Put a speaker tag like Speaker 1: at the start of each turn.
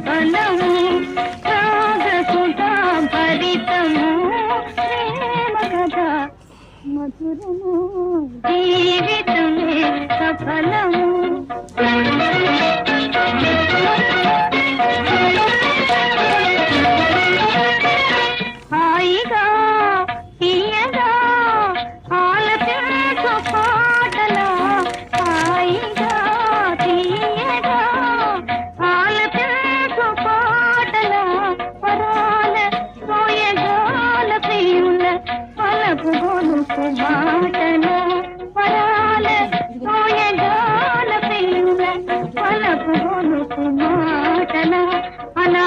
Speaker 1: బలము రాగసుధా భరితము ప్రేమ కథ మధురము జీవితమే సఫలము హాయిగా తీయగా ఆలపించు పాటల హాయిగా తీయగా ఆలపించు పాటల పరాల సోయగాల ప్రియుల పలపు గొలుపు మాటల పరాల సోయగాల ప్రియుల పలపు గొలుపు మాటల అనా